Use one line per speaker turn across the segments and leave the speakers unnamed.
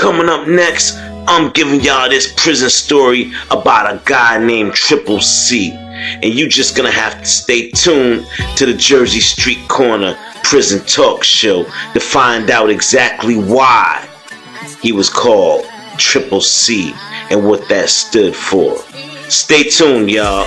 Coming up next, I'm giving y'all this prison story about a guy named Triple C. And you just gonna have to stay tuned to the Jersey Street Corner Prison Talk Show to find out exactly why he was called Triple C and what that stood for. Stay tuned, y'all.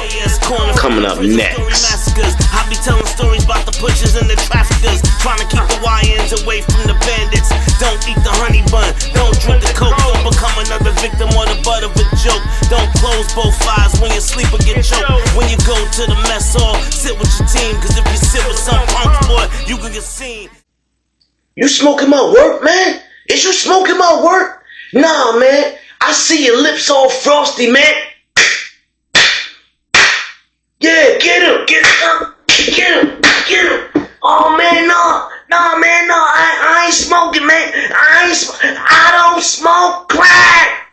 Coming up next.
I be telling stories about the pushers and the traffickers, trying to keep the YNs away from the bandits. Don't eat the honey bun, don't drink the coke, don't become another victim or the butt of a joke. Don't close both eyes when you sleep or get choked. When you go to the mess hall, sit with your team, cause if you sit with some punk boy, you can get seen.
You smoking my work, man? Is you smoking my work? Nah, man. I see your lips all frosty, man. Yeah, get him, get him. Oh man, no, I ain't smoking, man. I don't smoke crack.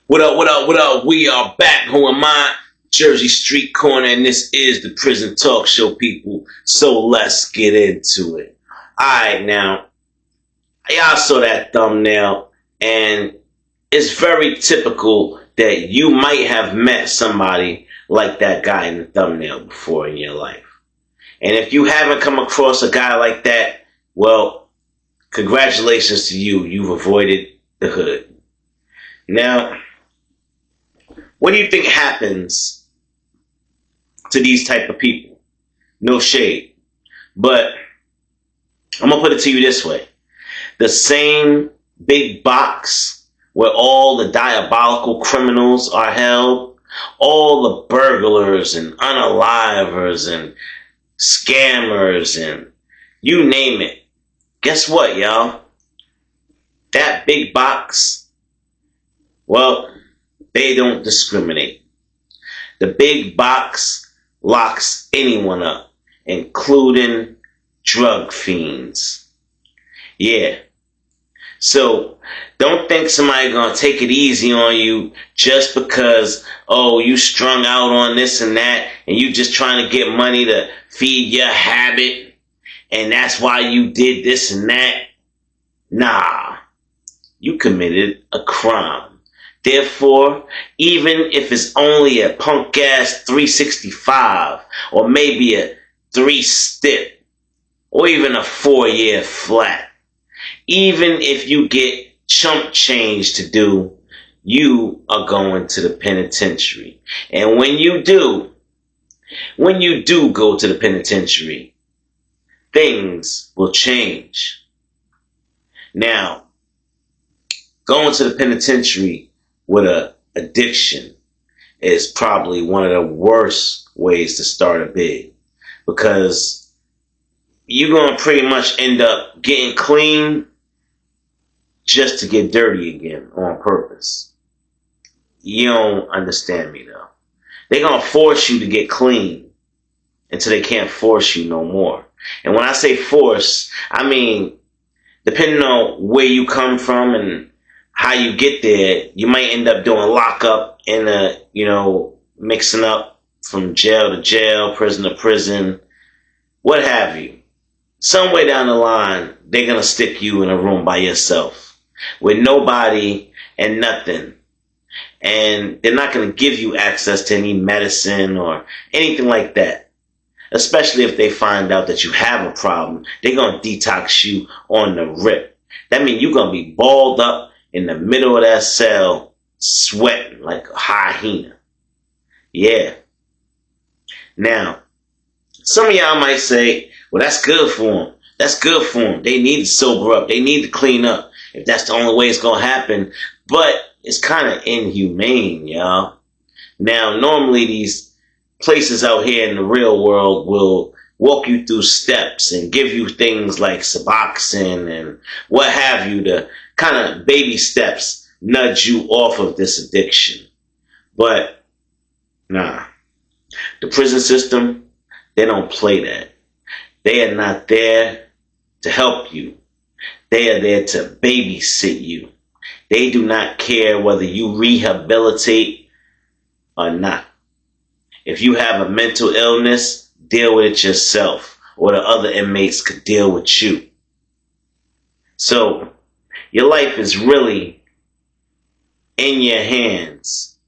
What up? We are back. Who am I? Jersey Street Corner, and this is the Prison Talk Show, people. So let's get into it. Alright, now, y'all saw that thumbnail, and it's very typical that you might have met somebody like that guy in the thumbnail before in your life. And if you haven't come across a guy like that, well, congratulations to you. You've avoided the hood. Now, what do you think happens to these type of people? No shade. But I'm going to put it to you this way. The same big box where all the diabolical criminals are held, all the burglars and unalivers and scammers and you name it. Guess what, y'all? That big box, well, they don't discriminate. The big box locks anyone up, including drug fiends. Yeah. So don't think somebody gonna take it easy on you just because, oh, you strung out on this and that and you just trying to get money to feed your habit and that's why you did this and that. Nah, you committed a crime. Therefore, even if it's only a punk ass 365 or maybe a 3-step or even a 4-year flat, even if you get chump change to do, you are going to the penitentiary. And when you do go to the penitentiary, things will change. Now, going to the penitentiary with an addiction is probably one of the worst ways to start a bid, because you're going to pretty much end up getting clean just to get dirty again on purpose. You don't understand me though. They're going to force you to get clean until they can't force you no more. And when I say force, I mean, depending on where you come from and how you get there, you might end up doing lockup in a, mixing up from jail to jail, prison to prison, what have you. Somewhere down the line, they're going to stick you in a room by yourself with nobody and nothing. And they're not going to give you access to any medicine or anything like that. Especially if they find out that you have a problem, they're going to detox you on the rip. That means you're going to be balled up in the middle of that cell, sweating like a hyena. Yeah. Now, some of y'all might say, well, that's good for them. That's good for them. They need to sober up. They need to clean up. If that's the only way it's going to happen. But it's kind of inhumane, y'all. Now, normally these places out here in the real world will walk you through steps and give you things like Suboxone and what have you to kind of baby steps nudge you off of this addiction. But, nah. The prison system, they don't play that. They are not there to help you. They are there to babysit you. They do not care whether you rehabilitate or not. If you have a mental illness, deal with it yourself, or the other inmates could deal with you. So, Your life is really in your hands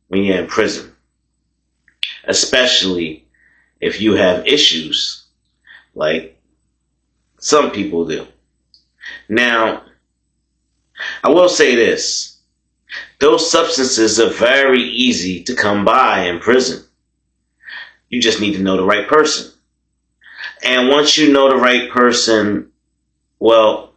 when you're in prison, especially if you have issues like some people do. Now, I will say this. Those substances are very easy to come by in prison. You just need to know the right person. And once you know the right person, well,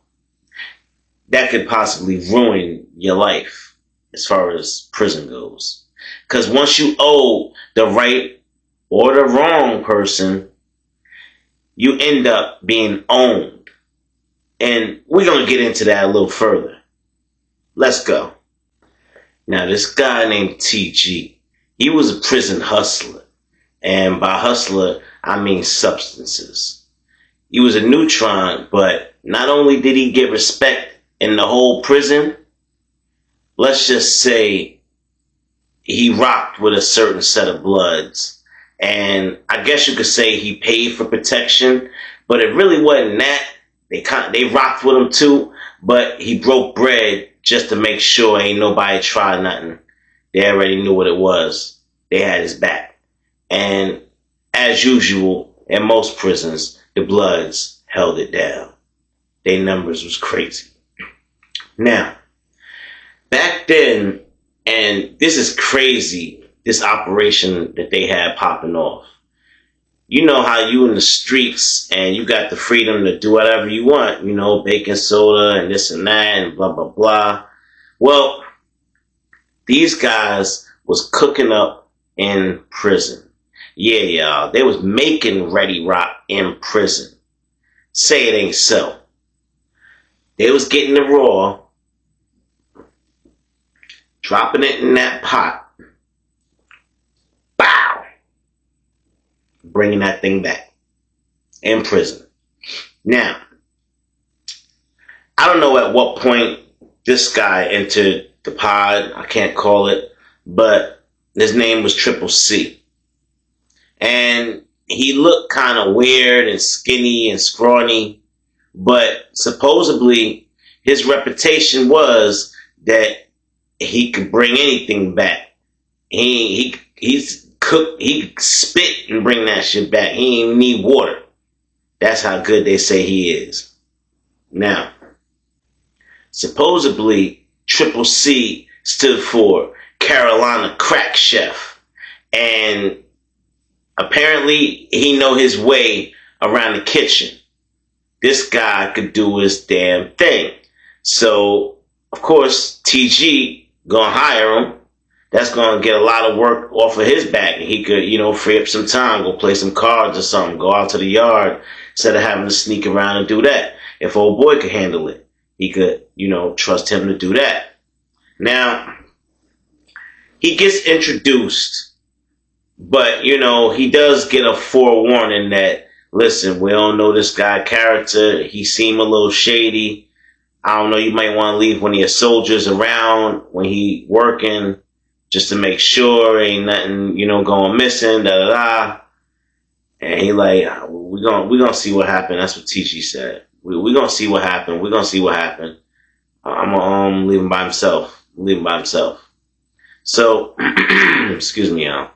that could possibly ruin your life as far as prison goes. Because once you owe the right or the wrong person, you end up being owned. And we're going to get into that a little further. Let's go. Now, this guy named TG, he was a prison hustler. And by hustler, I mean substances. He was a neutron, but not only did he get respect in the whole prison, let's just say he rocked with a certain set of bloods. And I guess you could say he paid for protection, but it really wasn't that. They rocked with him too, but he broke bread just to make sure ain't nobody tried nothing. They already knew what it was. They had his back. And as usual, in most prisons, the Bloods held it down. Their numbers was crazy. Now, back then, and this is crazy, this operation that they had popping off. You know how you in the streets and you got the freedom to do whatever you want, you know, baking soda and this and that and blah, blah, blah. Well, these guys was cooking up in prison. Yeah, y'all, they was making Ready Rock in prison. Say it ain't so. They was getting the raw, dropping it in that pot. Bow! Bringing that thing back. In prison. Now, I don't know at what point this guy entered the pod. I can't call it. But his name was Triple C. And he looked kind of weird and skinny and scrawny. But supposedly his reputation was that he could bring anything back. He's cooked. He could spit and bring that shit back. He ain't even need water. That's how good they say he is. Now, supposedly Triple C stood for Carolina Crack Chef, and apparently he know his way around the kitchen. This guy could do his damn thing. So, of course, TG gonna hire him. That's gonna get a lot of work off of his back. He could, you know, free up some time, go play some cards or something, go out to the yard instead of having to sneak around and do that. If old boy could handle it, he could, you know, trust him to do that. Now, he gets introduced, but, you know, he does get a forewarning that, listen, we don't know this guy's character. He seemed a little shady. I don't know, you might want to leave one of your soldiers around when he working just to make sure ain't nothing, you know, going missing, da-da-da. And he like, we're gonna see what happened. That's what TG said. We're gonna see what happened. We're gonna see what happened. I'm gonna leave him by himself. Leave him by himself. So, excuse me, y'all.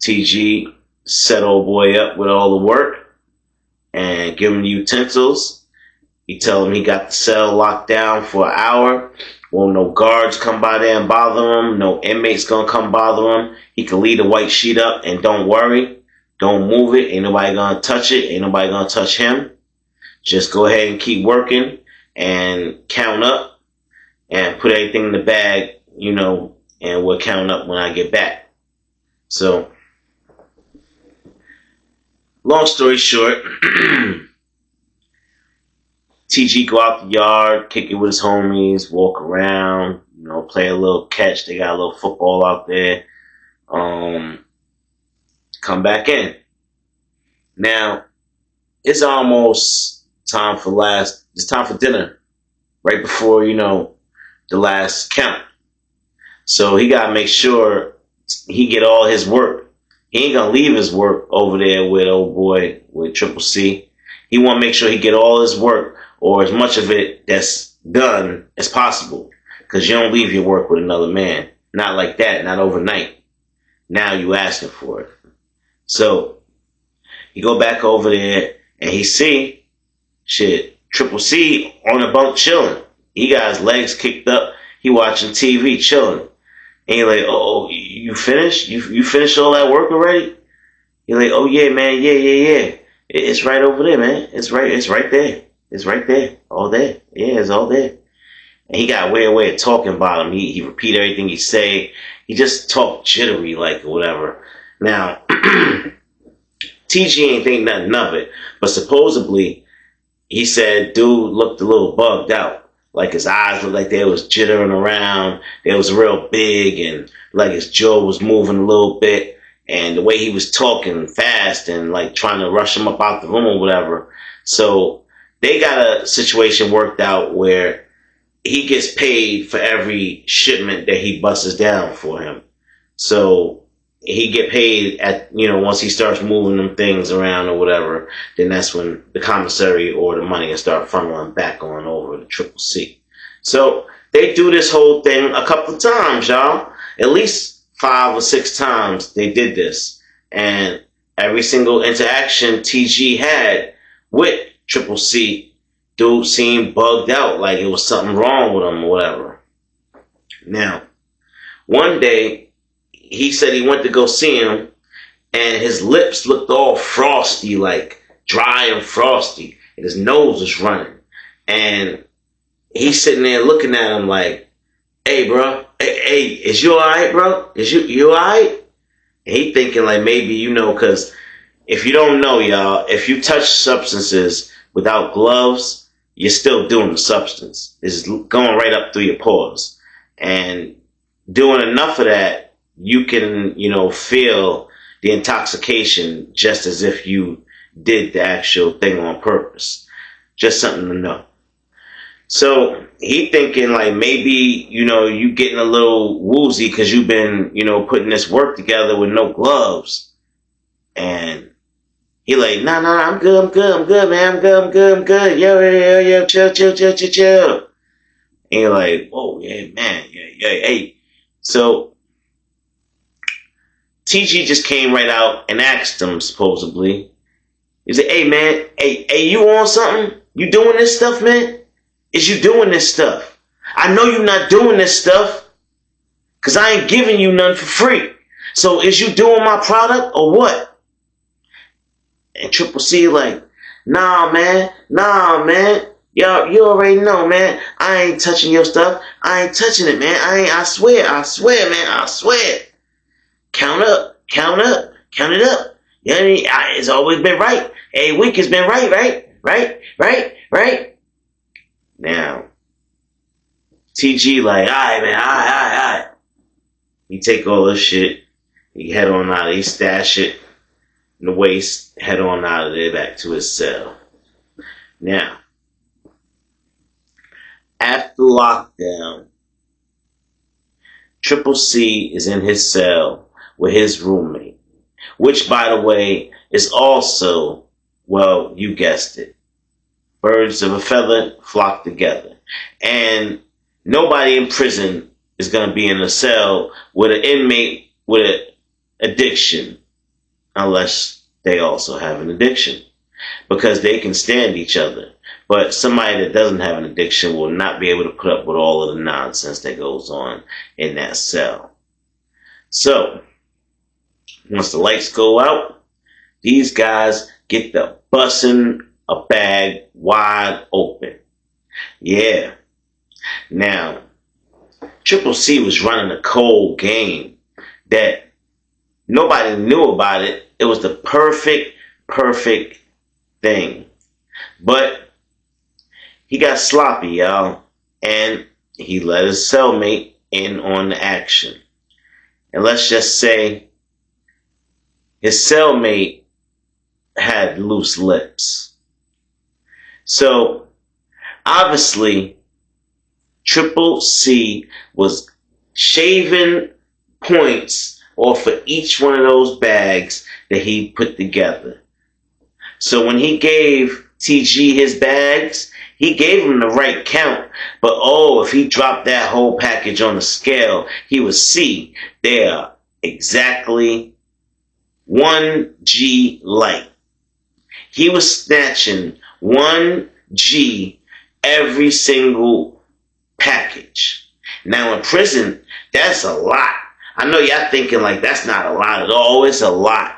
TG set old boy up with all the work and give him the utensils. He tell him he got the cell locked down for an hour. Won't no guards come by there and bother him. No inmates gonna come bother him. He can leave the white sheet up and don't worry. Don't move it. Ain't nobody gonna touch it. Ain't nobody gonna touch him. Just go ahead and keep working and count up and put everything in the bag, you know, and we'll count up when I get back. So, long story short, TG go out the yard, kick it with his homies, walk around, you know, play a little catch. They got a little football out there. Come back in. Now, it's almost time for it's time for dinner. Right before, you know, the last count. So he gotta make sure he get all his work. He ain't gonna leave his work over there with old boy, with Triple C. He wanna make sure he get all his work or as much of it that's done as possible. Because you don't leave your work with another man. Not like that, not overnight. Now you asking for it. So, he go back over there and he see, Triple C on the bunk chilling. He got his legs kicked up. He watching TV chilling. And he like, oh, you finished? You finished all that work already? He like, oh yeah, man, yeah. It's right over there, man. It's right there. It's right there. All there. Yeah, it's all there. And he got a weird way of talking about him. He repeat everything he say. He just talk jittery like or whatever. Now, TG ain't think nothing of it. But supposedly, he said dude looked a little bugged out. Like his eyes looked like they was jittering around. They was real big and like his jaw was moving a little bit. And the way he was talking fast and like trying to rush him up out the room or whatever. So they got a situation worked out where he gets paid for every shipment that he busts down for him. So he get paid at, once he starts moving them things around or whatever, then that's when the commissary or the money will start funneling back on over to Triple C. So they do this whole thing a couple of times, y'all. At least 5 or 6 times they did this. And every single interaction TG had with Triple C, dude seemed bugged out, like it was something wrong with him or whatever. Now, one day, he said he went to go see him, and his lips looked all frosty, like dry and frosty, and his nose was running. And he's sitting there looking at him like, hey, bro, hey, is you all right, bro? You all right? And he thinking like maybe, because if you don't know, y'all, if you touch substances without gloves, you're still doing the substance. It's going right up through your pores. And doing enough of that, you can, feel the intoxication just as if you did the actual thing on purpose. Just something to know. So he thinking like maybe, you getting a little woozy because you've been, putting this work together with no gloves. And he like, nah, I'm good, man. I'm good. Yo, chill. And you're like, oh, yeah, man. Yeah, hey. So TG just came right out and asked him, supposedly. He said, hey, man, hey, you on something? You doing this stuff, man? Is you doing this stuff? I know you not doing this stuff because I ain't giving you none for free. So is you doing my product or what? And Triple C like, nah, man. Yo, you already know, man. I ain't touching your stuff. I ain't touching it, man. I swear, man. I swear. Count it up. Yeah, it's always been right. Every week has been right. Now, TG like, all right, man, all right. He take all this shit. He head on out. He stash it in the waist. Head on out of there back to his cell. Now, after lockdown, Triple C is in his cell with his roommate, which, by the way, is also, well, you guessed it, birds of a feather flock together. And nobody in prison is going to be in a cell with an inmate with an addiction unless they also have an addiction, because they can stand each other. But somebody that doesn't have an addiction will not be able to put up with all of the nonsense that goes on in that cell. So, once the lights go out, these guys get the bussin' a bag wide open. Yeah. Now, Triple C was running a cold game that nobody knew about it. It was the perfect thing. But he got sloppy, y'all, and he let his cellmate in on the action. And let's just say his cellmate had loose lips. So, obviously, Triple C was shaving points off of each one of those bags that he put together. So when he gave TG his bags, He gave him the right count, but oh, if he dropped that whole package on the scale, he would see they are exactly 1G light. He was snatching 1G every single package. Now in prison, that's a lot. I know y'all thinking like that's not a lot at all. It's a lot.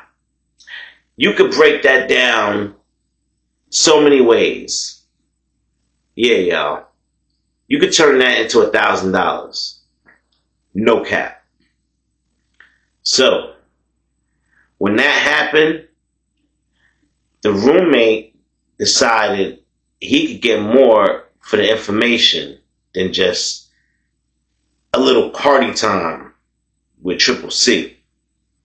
You could break that down so many ways. Yeah, y'all. You could turn that into $1,000. No cap. So, when that happened, the roommate decided he could get more for the information than just a little party time with Triple C.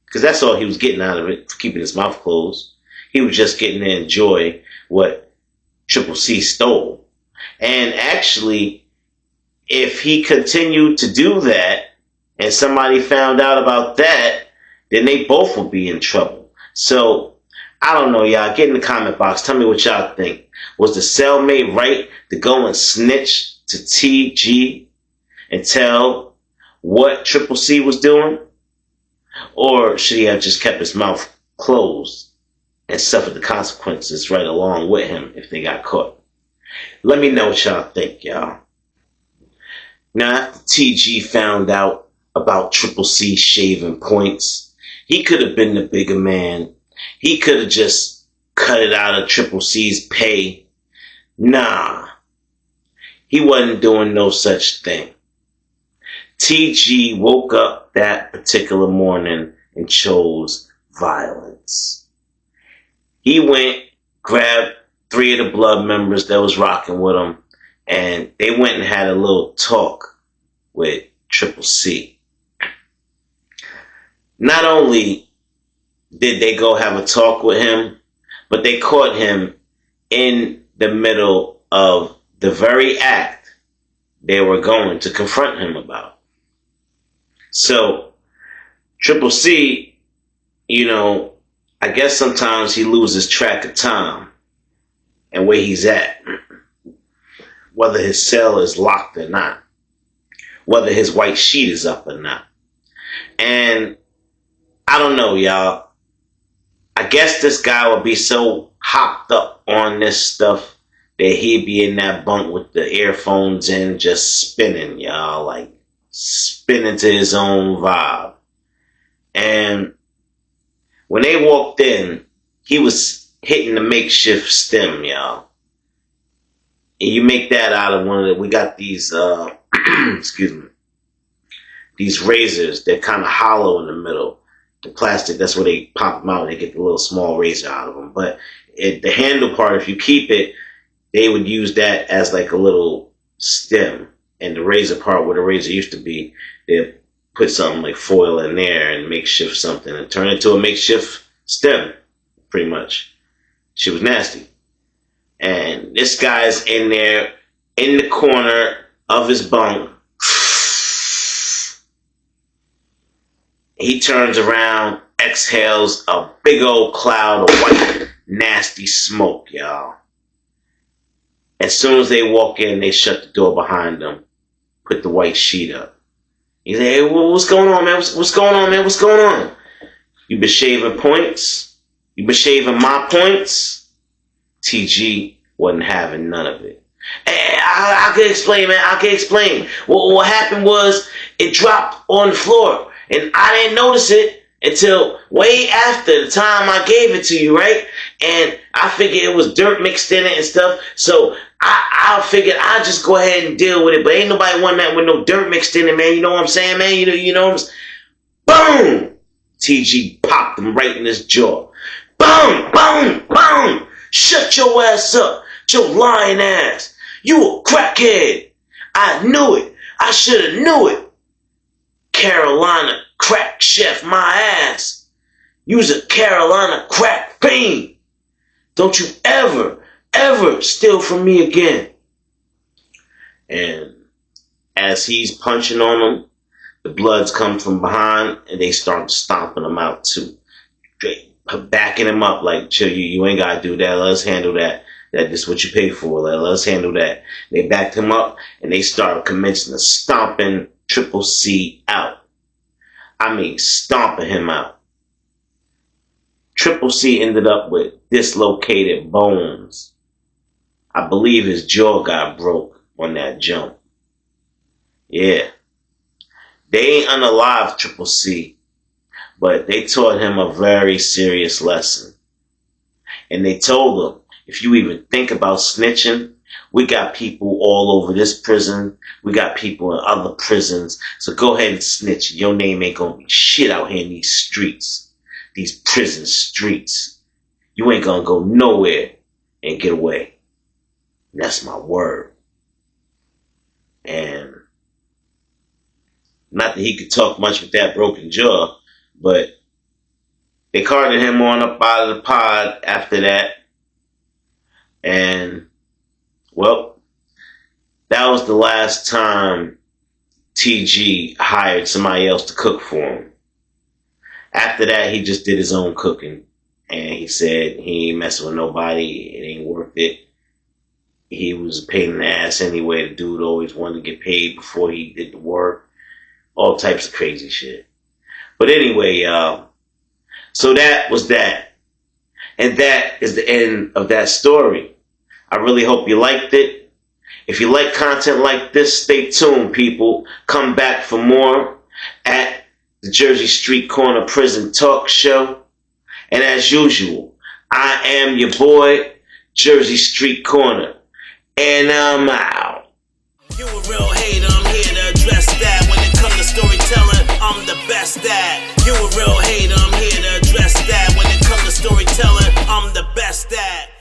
Because that's all he was getting out of it, for keeping his mouth closed. He was just getting to enjoy what Triple C stole. And actually, if he continued to do that, and somebody found out about that, then they both would be in trouble. So, I don't know, y'all. Get in the comment box. Tell me what y'all think. Was the cellmate right to go and snitch to TG and tell what Triple C was doing? Or should he have just kept his mouth closed and suffered the consequences right along with him if they got caught? Let me know what y'all think, y'all. Now, after TG found out about Triple C shaving points, he could have been the bigger man. He could have just cut it out of Triple C's pay. Nah, he wasn't doing no such thing. TG woke up that particular morning and chose violence. He went, grabbed 3 of the blood members that was rocking with him, and they went and had a little talk with Triple C. Not only did they go have a talk with him, but they caught him in the middle of the very act they were going to confront him about. So, Triple C, I guess sometimes he loses track of time and where he's at. Whether his cell is locked or not. Whether his white sheet is up or not. And I don't know, y'all. I guess this guy would be so hopped up on this stuff that he'd be in that bunk with the earphones in, just spinning, y'all. Like, spinning to his own vibe. And when they walked in, he was hitting the makeshift stem, y'all. And you make that out of one of the, we got these, excuse me, these razors. They're kind of hollow in the middle. The plastic, that's where they pop them out and they get the little small razor out of them. But the handle part, if you keep it, they would use that as like a little stem. And the razor part, where the razor used to be, they'd put something like foil in there and makeshift something and turn it into a makeshift stem, pretty much. She was nasty. And this guy's in there, in the corner of his bunk. He turns around, exhales a big old cloud of white, nasty smoke, y'all. As soon as they walk in, they shut the door behind them, put the white sheet up. He's like, hey, what's going on, man? What's going on, man? What's going on? You been shaving points? You been shaving my points? TG wasn't having none of it. Hey, I can explain, man. I can explain. What happened was it dropped on the floor, and I didn't notice it until way after the time I gave it to you, right? And I figured it was dirt mixed in it and stuff, so I figured I'd just go ahead and deal with it. But ain't nobody want that with no dirt mixed in it, man. You know what I'm saying, man? You know what I'm saying? Boom! TG popped him right in his jaw. Boom! Boom! Boom! Shut your ass up, your lying ass. You a crackhead. I knew it. I should have knew it. Carolina crack chef my ass. You's a Carolina crack fiend. Don't you ever steal from me again. And as he's punching on them, the bloods come from behind and they start stomping him out too. Backing him up like, chill, you ain't gotta do that. Let's handle that. That is what you pay for. Let us handle that. They backed him up, and they started commencing to stomping Triple C out. I mean, stomping him out. Triple C ended up with dislocated bones. I believe his jaw got broke on that jump. Yeah. They ain't unalive Triple C, but they taught him a very serious lesson. And they told him, if you even think about snitching, we got people all over this prison. We got people in other prisons. So go ahead and snitch. Your name ain't gonna be shit out here in these streets. These prison streets. You ain't gonna go nowhere and get away. That's my word. And not that he could talk much with that broken jaw, but they carted him on up out of the pod after that. And, well, that was the last time TG hired somebody else to cook for him. After that, he just did his own cooking. And he said he ain't messing with nobody. It ain't worth it. He was a pain in the ass anyway. The dude always wanted to get paid before he did the work. All types of crazy shit. But anyway, y'all. So that was that. And that is the end of that story. I really hope you liked it. If you like content like this, stay tuned, people. Come back for more at the Jersey Street Corner Prison Talk Show. And as usual, I am your boy, Jersey Street Corner. And I'm out.
You a real hater, I'm here to address that. When it comes to storytelling, I'm the best at. You a real hater, I'm here to address that. When it comes to storytelling, I'm the best at.